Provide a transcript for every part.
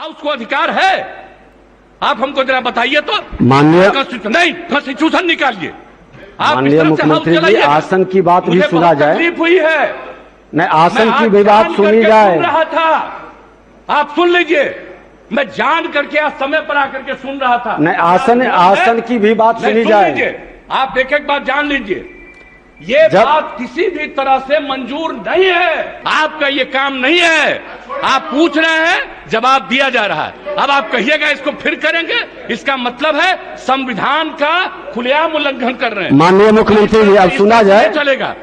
House को अधिकार है? आप हमको जरा बताइए तो। माननीय नहीं, कॉन्स्टिट्यूशन निकालिए। माननीय मुख्यमंत्री जी, आसन की बात भी सुना जाए। तकलीफ हुई है, नहीं, आसन की भी बात सुनी जाए। सुन रहा था, आप सुन लीजिए। मैं जान करके आज समय पर आकर के सुन रहा था। नहीं, आसन की भी बात सुनी जाए। आप एक एक बात जान लीजिए। ये बात किसी भी तरह से मंजूर नहीं है। आपका ये काम नहीं है। आप पूछ रहे हैं, जवाब दिया जा रहा है। अब आप कहिएगा इसको फिर करेंगे, इसका मतलब है संविधान का खुलेआम उल्लंघन कर रहे हैं। माननीय मुख्यमंत्री जी, अब सुना जाए। चलेगा,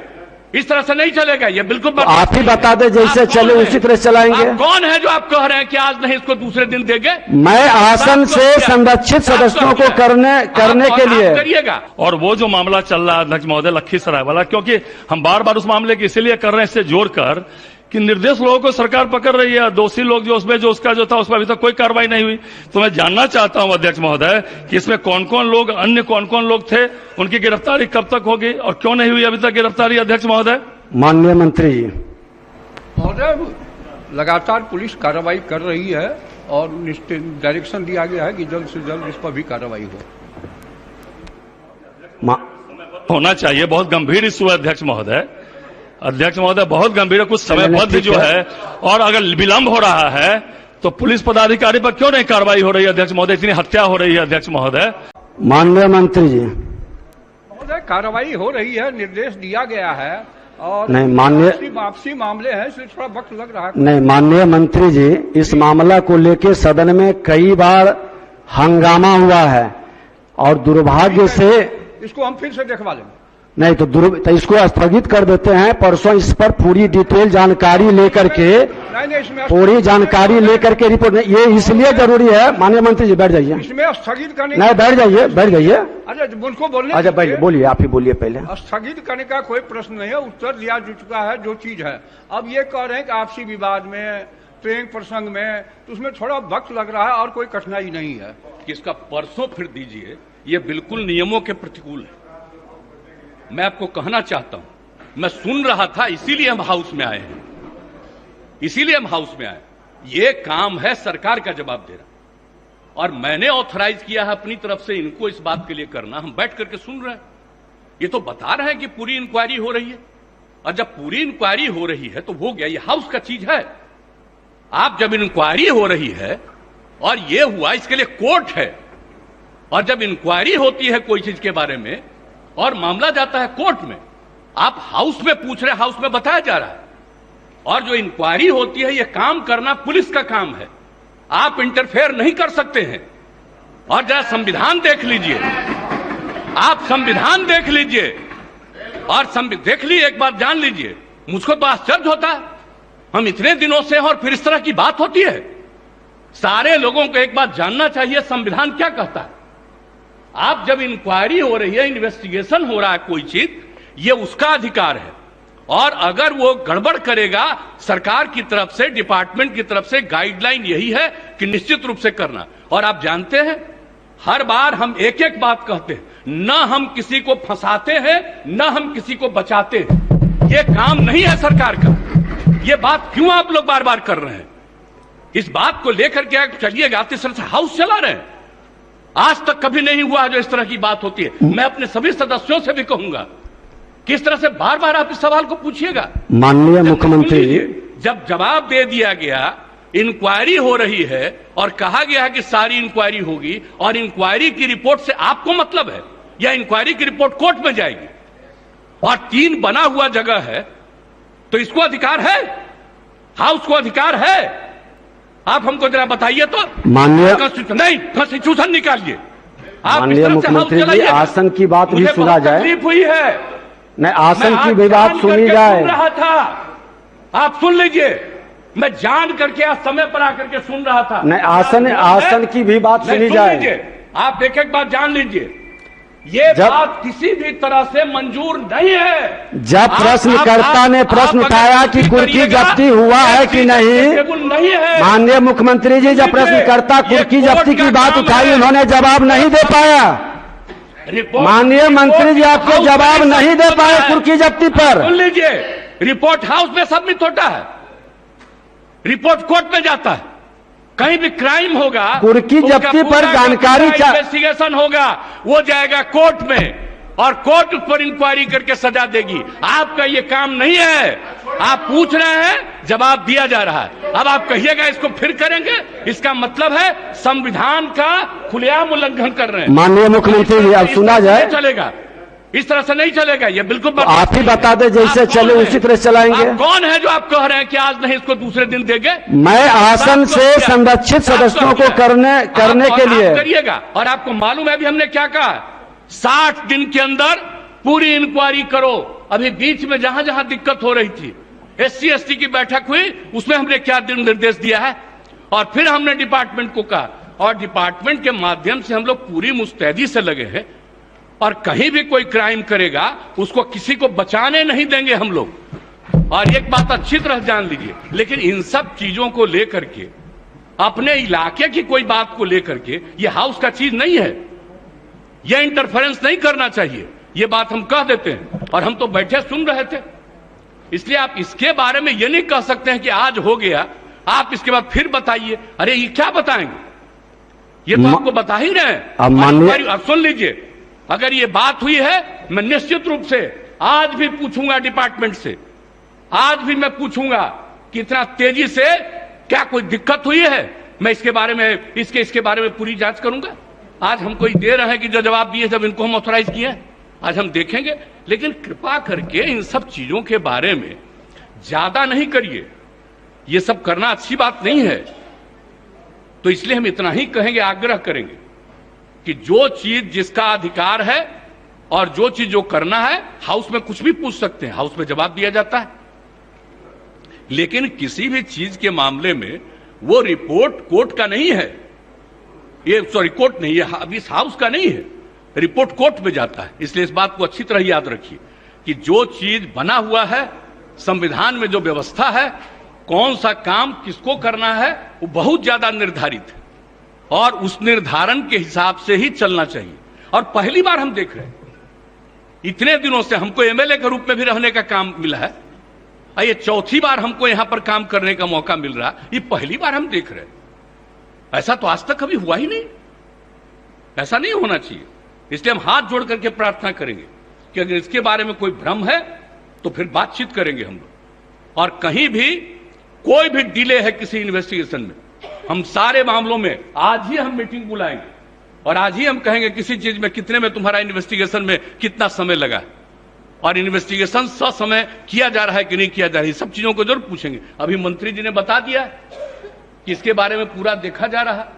इस तरह से नहीं चलेगा। ये बिल्कुल तो आप ही बता दें, जैसे चले उसी तरह चलाएंगे। आप कौन है जो आप कह रहे हैं कि आज नहीं इसको दूसरे दिन देंगे? मैं आसन से संरक्षित सदस्यों को करने के लिए करिएगा। और वो जो मामला चल रहा है अध्यक्ष महोदय लखीसराय वाला, क्योंकि हम बार बार उस मामले की इसीलिए कर रहे हैं, इससे जोड़कर कि निर्दोष लोगों को सरकार पकड़ रही है। दोषी लोग जो उसमें जो उसका जो था उस पर अभी तक कोई कार्रवाई नहीं हुई। तो मैं जानना चाहता हूं अध्यक्ष महोदय कि इसमें कौन कौन लोग, अन्य कौन कौन लोग थे, उनकी गिरफ्तारी कब तक होगी और क्यों नहीं हुई अभी तक गिरफ्तारी? अध्यक्ष महोदय। माननीय मंत्री जी। महोदय, लगातार पुलिस कार्रवाई कर रही है और डायरेक्शन दिया गया है कि जल्द से जल्द इस पर भी कार्रवाई हो। होना चाहिए। बहुत गंभीर इशू है अध्यक्ष महोदय। अध्यक्ष महोदय, बहुत गंभीर है। कुछ समयबद्ध जो है, और अगर विलंब हो रहा है तो पुलिस पदाधिकारी पर क्यों नहीं कार्रवाई हो रही है अध्यक्ष महोदय? इतनी हत्या हो रही है अध्यक्ष महोदय। माननीय मंत्री जी। महोदय, कार्रवाई हो रही है, निर्देश दिया गया है और नहीं, माननीय आपसी मामले हैं, इसलिए थोड़ा वक्त लग रहा है। नहीं, माननीय मंत्री जी, इस मामला को लेकर सदन में कई बार हंगामा हुआ है और दुर्भाग्य से इसको हम फिर से देखवा लेंगे। नहीं तो इसको स्थगित कर देते हैं। परसों इस पर पूरी डिटेल जानकारी लेकर के पूरी जानकारी लेकर के रिपोर्ट, ये इसलिए जरूरी है। माननीय मंत्री जी, बैठ जाइए। इसमें स्थगित करने नहीं, बैठ जाइए। अरे उनको बोलने, अच्छा बोलिए, आप ही बोलिए पहले। स्थगित करने का कोई प्रश्न नहीं है, उत्तर दिया जा चुका है जो चीज है। अब ये कह रहे हैं कि आपसी विवाद में, प्रेम प्रसंग में, तो उसमें थोड़ा वक्त लग रहा है और कोई कठिनाई नहीं है। किसका परसों फिर दीजिए, ये बिल्कुल नियमों के प्रतिकूल है। मैं आपको कहना चाहता हूं, मैं सुन रहा था, इसीलिए हम हाउस में आए हैं, इसीलिए हम हाउस में आए। ये काम है सरकार का जवाब देना, और मैंने ऑथराइज किया है अपनी तरफ से इनको इस बात के लिए करना। हम बैठ करके सुन रहे हैं, ये तो बता रहे हैं कि पूरी इंक्वायरी हो रही है, और जब पूरी इंक्वायरी हो रही है तो हो गया, ये हाउस का चीज है। आप जब इंक्वायरी हो रही है और ये हुआ, इसके लिए कोर्ट है, और जब इंक्वायरी होती है कोई चीज के बारे में और मामला जाता है कोर्ट में, आप हाउस में पूछ रहे, हाउस में बताया जा रहा है। और जो इंक्वायरी होती है, ये काम करना पुलिस का काम है, आप इंटरफेयर नहीं कर सकते हैं। और जरा संविधान देख लीजिए, आप संविधान देख लीजिए, और देख लीजिए, एक बार जान लीजिए। मुझको तो आश्चर्य होता है, हम इतने दिनों से हैं और फिर इस तरह की बात होती है। सारे लोगों को एक बात जानना चाहिए, संविधान क्या कहता है। आप जब इंक्वायरी हो रही है, इन्वेस्टिगेशन हो रहा है कोई चीज, ये उसका अधिकार है, और अगर वो गड़बड़ करेगा, सरकार की तरफ से, डिपार्टमेंट की तरफ से गाइडलाइन यही है कि निश्चित रूप से करना। और आप जानते हैं, हर बार हम एक एक बात कहते हैं, न हम किसी को फंसाते हैं, न हम किसी को बचाते हैं। ये काम नहीं है सरकार का। ये बात क्यों आप लोग बार बार कर रहे हैं? इस बात को लेकर के चलिएगा, इस तरह से हाउस चला रहे हैं। आज तक कभी नहीं हुआ जो इस तरह की बात होती है। मैं अपने सभी सदस्यों से भी कहूंगा, किस तरह से बार बार आप इस सवाल को पूछिएगा। माननीय मुख्यमंत्री, जब जवाब दे दिया गया, इंक्वायरी हो रही है और कहा गया है कि सारी इंक्वायरी होगी, और इंक्वायरी की रिपोर्ट से आपको मतलब है, या इंक्वायरी की रिपोर्ट कोर्ट में जाएगी, और 3 बना हुआ जगह है, तो इसको अधिकार है, हाउस को अधिकार है। आप हमको जरा बताइए तो। माननीय नहीं, कॉन्स्टिट्यूशन निकालिए। माननीय मुख्यमंत्री जी, आसन की बात भी सुना जाए। तकलीफ हुई है, नहीं, आसन की भी बात सुनी जाए। सुन रहा था, आप सुन लीजिए। मैं जान करके आज समय पर आकर के सुन रहा था। नहीं, आसन की भी बात सुनी जाए। आप एक एक बात जान लीजिए। ये बात किसी भी तरह से मंजूर नहीं है। जब प्रश्नकर्ता ने प्रश्न उठाया कि कुर्की जब्ती हुआ है कि नहीं, माननीय मुख्यमंत्री जी, जब प्रश्नकर्ता कुर्की जब्ती की बात उठाई, उन्होंने जवाब नहीं दे पाया। माननीय मंत्री जी, आपको जवाब नहीं दे पाए कुर्की जब्ती पर। सुन लीजिए, रिपोर्ट हाउस में सबमिट होता है, रिपोर्ट कोर्ट में जाता है, कहीं भी क्राइम होगा, कुर्की जब्ती पर जानकारी इन्वेस्टिगेशन होगा, वो जाएगा कोर्ट में और कोर्ट उस पर इंक्वायरी करके सजा देगी। आपका ये काम नहीं है। आप पूछ रहे हैं, जवाब दिया जा रहा है। अब आप कहिएगा इसको फिर करेंगे, इसका मतलब है संविधान का खुलेआम उल्लंघन कर रहे हैं। माननीय मुख्यमंत्री जी, अब सुना जाए, चलेगा इस तरह से नहीं चलेगा। ये बिल्कुल आप ही बता दें, जैसे चले उसी तरह चलाएंगे। आप कौन है जो आप कह रहे हैं कि आज नहीं इसको दूसरे दिन देंगे? मैं आसन से संरक्षित सदस्यों को करने के लिए करिएगा। और आपको मालूम है अभी हमने क्या कहा, 60 दिन के अंदर पूरी इंक्वायरी करो। अभी बीच में जहां जहां दिक्कत हो रही थी, SC ST की बैठक हुई, उसमें हमने क्या निर्देश दिया है, और फिर हमने डिपार्टमेंट को कहा, और डिपार्टमेंट के माध्यम से हम लोग पूरी मुस्तैदी से लगे हैं। और कहीं भी कोई क्राइम करेगा उसको किसी को बचाने नहीं देंगे हम लोग। और एक बात अच्छी तरह जान लीजिए, लेकिन इन सब चीजों को लेकर के, अपने इलाके की कोई बात को लेकर के, ये हाउस का चीज नहीं है, ये इंटरफेरेंस नहीं करना चाहिए। ये बात हम कह देते हैं, और हम तो बैठे सुन रहे थे। इसलिए आप इसके बारे में ये नहीं कह सकते हैं कि आज हो गया, आप इसके बाद फिर बताइए। अरे ये क्या बताएंगे, ये तो आपको बता ही रहे हैं। अब सुन लीजिए, अगर ये बात हुई है, मैं निश्चित रूप से आज भी पूछूंगा डिपार्टमेंट से, आज भी मैं पूछूंगा कि इतना तेजी से क्या कोई दिक्कत हुई है। मैं इसके बारे में इसके बारे में पूरी जांच करूंगा। आज हम कोई दे रहे हैं कि जो जवाब दिए जब इनको हम ऑथराइज किए हैं, आज हम देखेंगे। लेकिन कृपा करके इन सब चीजों के बारे में ज्यादा नहीं करिए, ये सब करना अच्छी बात नहीं है। तो इसलिए हम इतना ही कहेंगे, आग्रह करेंगे कि जो चीज जिसका अधिकार है और जो चीज जो करना है, हाउस में कुछ भी पूछ सकते हैं, हाउस में जवाब दिया जाता है। लेकिन किसी भी चीज के मामले में वो रिपोर्ट कोर्ट का नहीं है, ये सॉरी कोर्ट नहीं है, अभी इस हाउस का नहीं है, रिपोर्ट कोर्ट में जाता है। इसलिए इस बात को अच्छी तरह याद रखिए कि जो चीज बना हुआ है, संविधान में जो व्यवस्था है, कौन सा काम किसको करना है, वो बहुत ज्यादा निर्धारित है, और उस निर्धारण के हिसाब से ही चलना चाहिए। और पहली बार हम देख रहे हैं, इतने दिनों से हमको MLA के रूप में भी रहने का काम मिला है, और ये चौथी बार हमको यहां पर काम करने का मौका मिल रहा, ये पहली बार हम देख रहे हैं। ऐसा तो आज तक कभी हुआ ही नहीं, ऐसा नहीं होना चाहिए। इसलिए हम हाथ जोड़ करके प्रार्थना करेंगे कि अगर इसके बारे में कोई भ्रम है तो फिर बातचीत करेंगे हम लोग। और कहीं भी कोई भी डिले है किसी इन्वेस्टिगेशन में, हम सारे मामलों में आज ही हम मीटिंग बुलाएंगे, और आज ही हम कहेंगे किसी चीज में कितने में तुम्हारा इन्वेस्टिगेशन में कितना समय लगा, और इन्वेस्टिगेशन ससमय किया जा रहा है कि नहीं किया जा रहा है, सब चीजों को जरूर पूछेंगे। अभी मंत्री जी ने बता दिया कि इसके बारे में पूरा देखा जा रहा है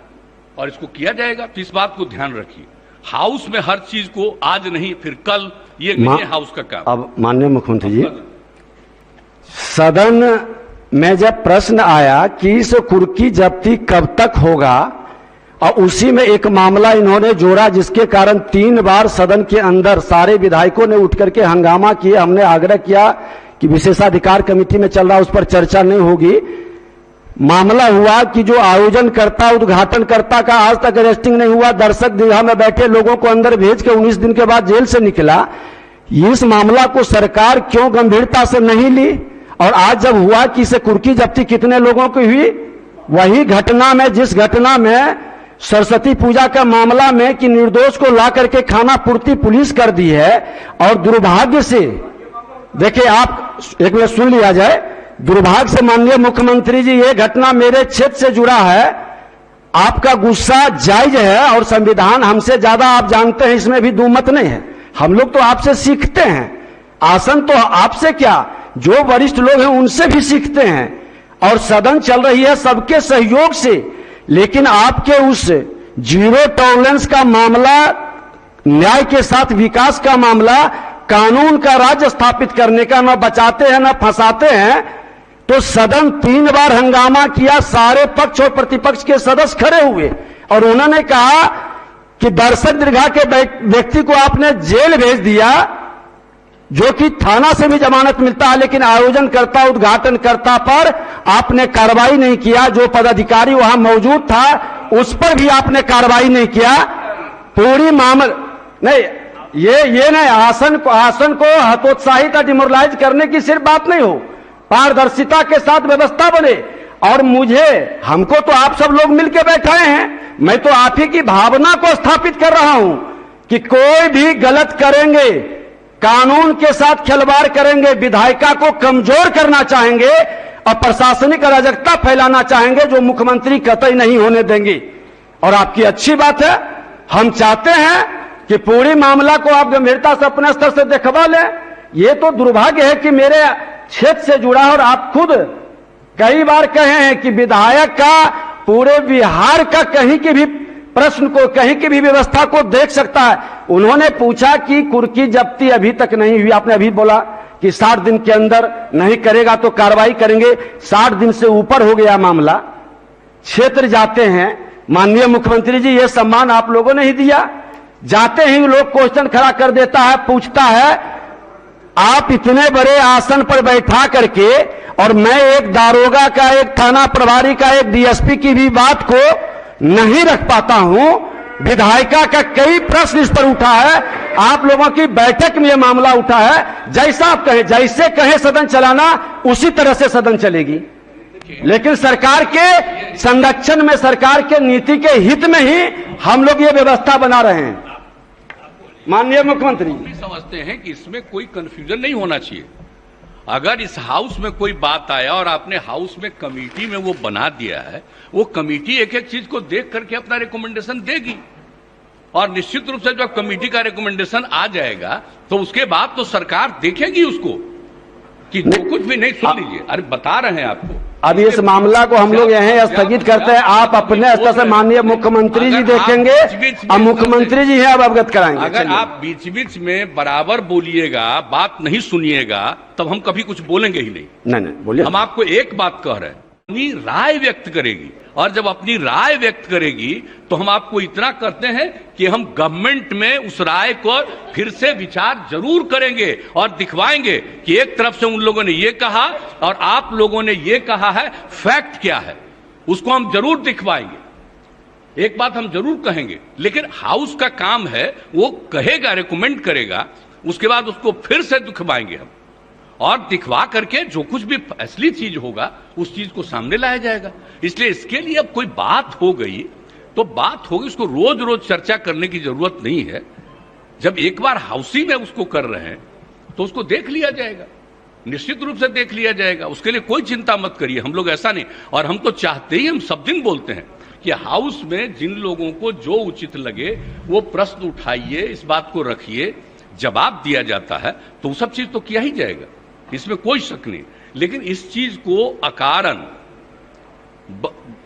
और इसको किया जाएगा। तो इस बात को ध्यान रखिए, हाउस में हर चीज को आज नहीं फिर कल, ये नहीं है हाउस का काम। अब माननीय मुख्यमंत्री जी, सदन में जब प्रश्न आया कि इस कुर्की जब्ती कब तक होगा, और उसी में एक मामला इन्होंने जोड़ा जिसके कारण 3 बार सदन के अंदर सारे विधायकों ने उठ करके हंगामा किया। हमने आग्रह किया कि विशेषाधिकार कमेटी में चल रहा, उस पर चर्चा नहीं होगी। मामला हुआ कि जो आयोजनकर्ता उद्घाटनकर्ता का आज तक अरेस्टिंग नहीं हुआ, दर्शक दीर्घा में बैठे लोगों को अंदर भेज के 19 दिन के बाद जेल से निकला। इस मामला को सरकार क्यों गंभीरता से नहीं ली, और आज जब हुआ कि इसे कुर्की जब्ती कितने लोगों की हुई, वही घटना में, जिस घटना में सरस्वती पूजा का मामला में कि निर्दोष को ला करके खाना पूर्ति पुलिस कर दी है। और दुर्भाग्य से देखिए, आप एक मिनट सुन लिया जाए, दुर्भाग्य से माननीय मुख्यमंत्री जी, ये घटना मेरे क्षेत्र से जुड़ा है। आपका गुस्सा जायज है, और संविधान हमसे ज्यादा आप जानते हैं, इसमें भी दुमत नहीं है। हम लोग तो आपसे सीखते हैं, आसन तो आपसे क्या, जो वरिष्ठ लोग हैं उनसे भी सीखते हैं, और सदन चल रही है सबके सहयोग से। लेकिन आपके उस जीरो टॉलरेंस का मामला, न्याय के साथ विकास का मामला, कानून का राज्य स्थापित करने का, न बचाते हैं न फंसाते हैं। तो सदन 3 बार हंगामा किया, सारे पक्ष और प्रतिपक्ष के सदस्य खड़े हुए, और उन्होंने कहा कि दर्शक दीर्घा के व्यक्ति को आपने जेल भेज दिया, जो कि थाना से भी जमानत मिलता है, लेकिन आयोजनकर्ता उद्घाटनकर्ता पर आपने कार्रवाई नहीं किया। जो पदाधिकारी वहां मौजूद था उस पर भी आपने कार्रवाई नहीं किया। पूरी मामला नहीं, ये नहीं, आसन को हतोत्साहित डिमोरलाइज करने की सिर्फ बात नहीं हो, पारदर्शिता के साथ व्यवस्था बने। और मुझे, हमको तो आप सब लोग मिलकर बैठाए हैं, मैं तो आप ही की भावना को स्थापित कर रहा हूं कि कोई भी गलत करेंगे, कानून के साथ खिलवाड़ करेंगे, विधायिका को कमजोर करना चाहेंगे और प्रशासनिक अराजकता फैलाना चाहेंगे, जो मुख्यमंत्री कतई नहीं होने देंगे। और आपकी अच्छी बात है, हम चाहते हैं कि पूरी मामला को आप गंभीरता से अपने स्तर से देखवा लें। ये तो दुर्भाग्य है कि मेरे क्षेत्र से जुड़ा है और आप खुद कई बार कहे हैं कि विधायक का पूरे बिहार का कहीं की भी प्रश्न को, कहीं की भी व्यवस्था को देख सकता है। उन्होंने पूछा कि कुर्की जब्ती अभी तक नहीं हुई, आपने अभी बोला कि 60 दिन के अंदर नहीं करेगा तो कार्रवाई करेंगे। 60 दिन से ऊपर हो गया मामला, क्षेत्र जाते हैं, माननीय मुख्यमंत्री जी ये सम्मान आप लोगों ने ही दिया, जाते ही लोग क्वेश्चन खड़ा कर देता है, पूछता है आप इतने बड़े आसन पर बैठा करके, और मैं एक दारोगा का, एक थाना प्रभारी का, एक डीएसपी की भी बात को नहीं रख पाता हूं। विधायिका का कई प्रश्न इस पर उठा है, आप लोगों की बैठक में यह मामला उठा है। जैसा आप कहें, जैसे कहें सदन चलाना, उसी तरह से सदन चलेगी। लेकिन सरकार के संरक्षण में, सरकार के नीति के हित में ही हम लोग ये व्यवस्था बना रहे हैं। माननीय मुख्यमंत्री, समझते हैं कि इसमें कोई कंफ्यूजन नहीं होना चाहिए। अगर इस हाउस में कोई बात आया और आपने हाउस में कमेटी में वो बना दिया है, वो कमेटी एक एक चीज को देख करके अपना रिकमेंडेशन देगी, और निश्चित रूप से जब कमेटी का रिकमेंडेशन आ जाएगा तो उसके बाद तो सरकार देखेगी उसको कि जो कुछ भी नहीं। सुन लीजिए, अरे बता रहे हैं आपको। अब इस मामला को हम लोग यहीं स्थगित करते हैं। आप अपने स्तर से माननीय मुख्यमंत्री जी देखेंगे और मुख्यमंत्री जी हैं अब अवगत कराएंगे। अगर आप बीच बीच में बराबर बोलिएगा, बात नहीं सुनिएगा, तब हम कभी कुछ बोलेंगे ही नहीं। नहीं बोलिए। हम आपको एक बात कह रहे हैं, अपनी राय व्यक्त करेगी, और जब अपनी राय व्यक्त करेगी तो हम आपको इतना करते हैं कि हम गवर्नमेंट में उस राय को फिर से विचार जरूर करेंगे और दिखवाएंगे कि एक तरफ से उन लोगों ने ये कहा और आप लोगों ने ये कहा है, फैक्ट क्या है, उसको हम जरूर दिखवाएंगे। एक बात हम जरूर कहेंगे, लेकिन हाउस का काम है, वो कहेगा, रिकमेंड करेगा, उसके बाद उसको फिर से दिखवाएंगे हम, और दिखवा करके जो कुछ भी असली चीज होगा उस चीज को सामने लाया जाएगा। इसलिए इसके लिए अब कोई बात हो गई तो बात होगी, उसको रोज रोज चर्चा करने की जरूरत नहीं है। जब एक बार हाउसी में उसको कर रहे हैं तो उसको देख लिया जाएगा, निश्चित रूप से देख लिया जाएगा। उसके लिए कोई चिंता मत करिए, हम लोग ऐसा नहीं। और हम तो चाहते ही, हम सब दिन बोलते हैं कि हाउस में जिन लोगों को जो उचित लगे वो प्रश्न उठाइए, इस बात को रखिए, जवाब दिया जाता है तो वो सब चीज तो किया ही जाएगा, इसमें कोई शक नहीं। लेकिन इस चीज को अकारण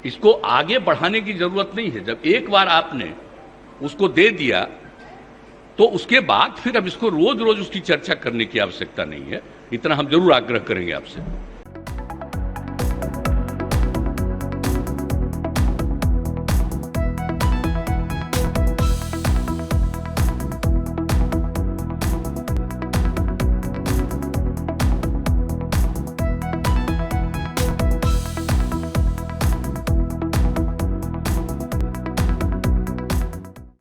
इसको आगे बढ़ाने की जरूरत नहीं है। जब एक बार आपने उसको दे दिया तो उसके बाद फिर अब इसको रोज रोज उसकी चर्चा करने की आवश्यकता नहीं है। इतना हम जरूर आग्रह करेंगे आपसे।